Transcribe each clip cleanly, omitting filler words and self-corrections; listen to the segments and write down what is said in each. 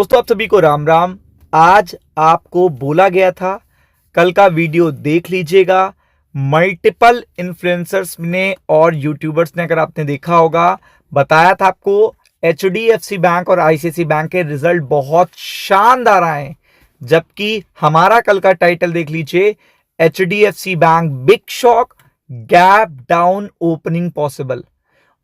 दोस्तों आप सभी को राम राम। आज आपको बोला गया था कल का वीडियो देख लीजिएगा। मल्टीपल इन्फ्लुएंसर्स ने और यूट्यूबर्स ने, अगर आपने देखा होगा, बताया था आपको HDFC बैंक और ICICI बैंक के रिजल्ट बहुत शानदार आए। जबकि हमारा कल का टाइटल देख लीजिए, HDFC bank big shock, gap down opening possible.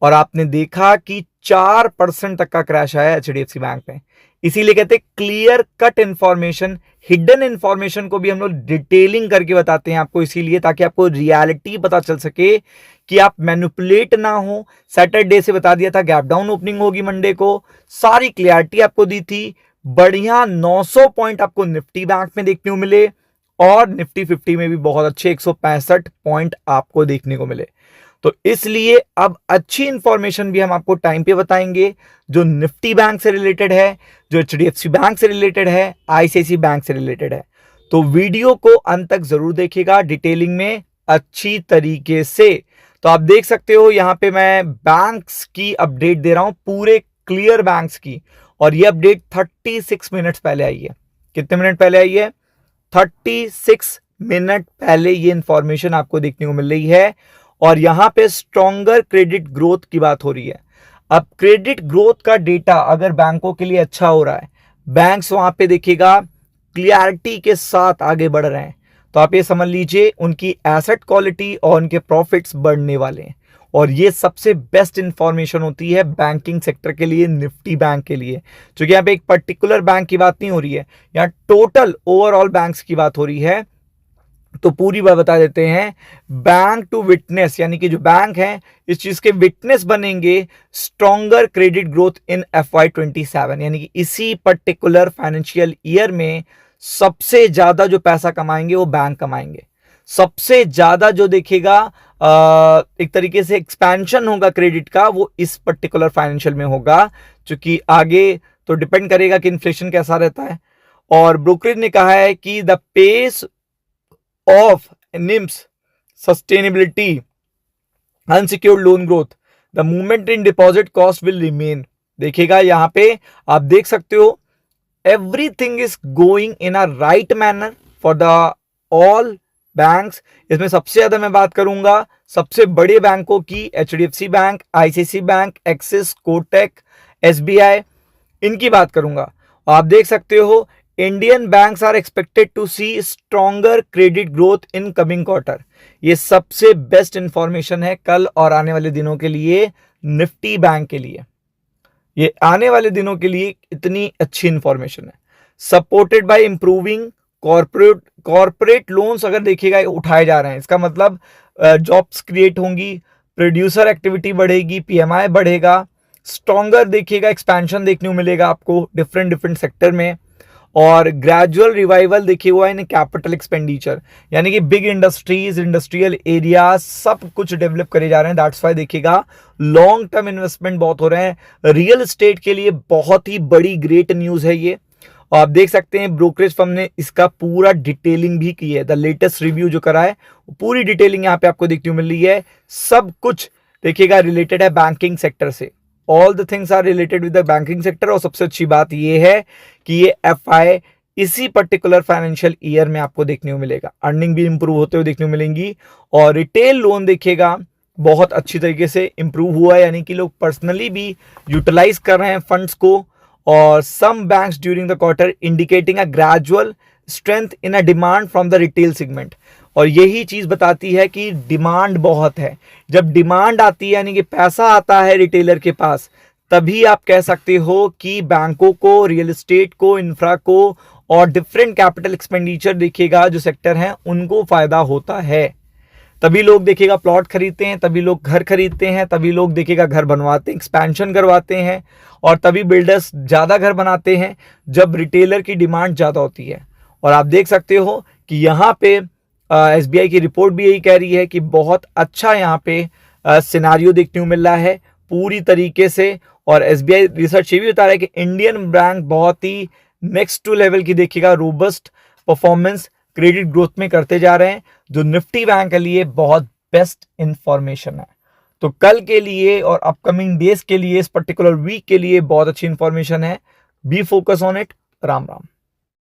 और आपने देखा कि 4% तक का क्रैश आया HDFC बैंक में। इसीलिए कहते हैं clear cut information, hidden information को भी हम लोग डिटेलिंग करके बताते हैं आपको, इसीलिए ताकि आपको रियलिटी पता चल सके कि आप मैनिपुलेट ना हो। सैटरडे से बता दिया था गैप डाउन ओपनिंग होगी मंडे को, सारी क्लियरिटी आपको दी थी। बढ़िया 900 पॉइंट आपको निफ्टी बैंक में देखने को मिले और निफ्टी 50 में भी बहुत अच्छे 165 पॉइंट आपको देखने को मिले। तो इसलिए अब अच्छी इंफॉर्मेशन भी हम आपको टाइम पे बताएंगे, जो निफ्टी बैंक से रिलेटेड है, जो HDFC बैंक से रिलेटेड है, ICICI बैंक से रिलेटेड है। तो वीडियो को अंत तक जरूर देखिएगा, डिटेलिंग में अच्छी तरीके से। तो आप देख सकते हो यहां पे मैं बैंक्स की अपडेट दे रहा हूं, पूरे क्लियर बैंक्स की, और ये अपडेट 36 मिनट पहले आई है। कितने मिनट पहले आई है? 36 मिनट पहले ये इंफॉर्मेशन आपको देखने को मिल रही है। और यहां पे स्ट्रॉन्गर क्रेडिट ग्रोथ की बात हो रही है। अब क्रेडिट ग्रोथ का डेटा अगर बैंकों के लिए अच्छा हो रहा है, बैंक्स वहां पे देखिएगा क्लियरिटी के साथ आगे बढ़ रहे हैं, तो आप ये समझ लीजिए उनकी एसेट क्वालिटी और उनके प्रॉफिट्स बढ़ने वाले हैं। और ये सबसे बेस्ट इंफॉर्मेशन होती है बैंकिंग सेक्टर के लिए, निफ्टी बैंक के लिए। क्योंकि यहाँ पे एक पर्टिकुलर बैंक की बात नहीं हो रही है, यहाँ टोटल ओवरऑल बैंक्स की बात हो रही है। तो पूरी बात बता देते हैं। बैंक टू विटनेस, यानी कि जो बैंक हैं इस चीज के विटनेस बनेंगे स्ट्रॉन्गर क्रेडिट ग्रोथ इन FY27, यानी कि इसी पर्टिकुलर फाइनेंशियल ईयर में सबसे ज्यादा जो पैसा कमाएंगे वो बैंक कमाएंगे। सबसे ज्यादा जो देखेगा एक तरीके से एक्सपेंशन होगा क्रेडिट का, वो इस पर्टिकुलर फाइनेंशियल में होगा, क्योंकि आगे तो डिपेंड करेगा कि इन्फ्लेशन कैसा रहता है। और ब्रोकरेज ने कहा है कि the pace of NIMS sustainability, unsecured loan growth, the movement in deposit cost will remain। देखिएगा यहां पे आप देख सकते हो everything is going in a right manner for the all banks। इसमें सबसे ज्यादा मैं बात करूंगा सबसे बड़े बैंकों की, HDFC bank, ICICI bank, Axis, Kotak, SBI, इनकी बात करूंगा। आप देख सकते हो Indian banks are expected to see stronger credit growth in coming quarter. ये सबसे बेस्ट इंफॉर्मेशन है कल और आने वाले दिनों के लिए निफ्टी बैंक के लिए। ये आने वाले दिनों के लिए इतनी अच्छी इंफॉर्मेशन है। Supported by improving corporate loans, अगर देखिएगा उठाए जा रहे हैं, इसका मतलब जॉब्स क्रिएट होंगी, प्रोड्यूसर एक्टिविटी बढ़ेगी, PMI बढ़ेगा, स्ट्रॉन्गर देखिएगा एक्सपेंशन देखने को मिलेगा आपको डिफरेंट सेक्टर में। और ग्रेजुअल रिवाइवल देखिए हुआ इन कैपिटल एक्सपेंडिचर, यानी कि बिग इंडस्ट्रीज, इंडस्ट्रियल एरिया सब कुछ डेवलप करे जा रहे हैं। दैट्स वाई देखिएगा लॉन्ग टर्म इन्वेस्टमेंट बहुत हो रहे हैं। रियल एस्टेट के लिए बहुत ही बड़ी ग्रेट न्यूज है ये। और आप देख सकते हैं ब्रोकरेज फर्म ने इसका पूरा डिटेलिंग भी की है। द लेटेस्ट रिव्यू जो करा है पूरी डिटेलिंग यहाँ पे आपको देखने को मिल रही है। सब कुछ देखिएगा रिलेटेड है बैंकिंग सेक्टर से। All the things are related with the banking sector. और सबसे अच्छी बात यह है कि ये FI इसी पर्टिकुलर फाइनेंशियल ईयर में आपको देखने को मिलेगा। अर्निंग भी इंप्रूव होते हुए देखने को मिलेंगी। और रिटेल लोन देखिएगा बहुत अच्छी तरीके से इंप्रूव हुआ है, यानी कि लोग पर्सनली भी यूटिलाइज कर रहे हैं फंड्स को। और some banks during the quarter indicating a gradual strength in a demand from the retail segment. और यही चीज बताती है कि डिमांड बहुत है। जब डिमांड आती है, यानी कि पैसा आता है रिटेलर के पास, तभी आप कह सकते हो कि बैंकों को, रियल एस्टेट को, इंफ्रा को और डिफरेंट कैपिटल एक्सपेंडिचर देखिएगा जो सेक्टर हैं उनको फायदा होता है। तभी लोग देखिएगा प्लॉट खरीदते हैं, तभी लोग घर खरीदते हैं, तभी लोग देखिएगा घर बनवाते हैं, एक्सपेंशन करवाते हैं, और तभी बिल्डर्स ज्यादा घर बनाते हैं जब रिटेलर की डिमांड ज्यादा होती है। और आप देख सकते हो कि यहाँ पे SBI की रिपोर्ट भी यही कह रही है कि बहुत अच्छा यहाँ पे सिनारियो देखने को मिल रहा है पूरी तरीके से। और SBI रिसर्च ये भी बता रहा है कि इंडियन बैंक बहुत ही नेक्स्ट टू लेवल की देखिएगा रोबस्ट परफॉर्मेंस क्रेडिट ग्रोथ में करते जा रहे हैं, जो निफ्टी बैंक के लिए बहुत बेस्ट इंफॉर्मेशन है। तो कल के लिए और अपकमिंग डेज के लिए, इस पर्टिकुलर वीक के लिए बहुत अच्छी इंफॉर्मेशन है। B focus on it. Ram Ram.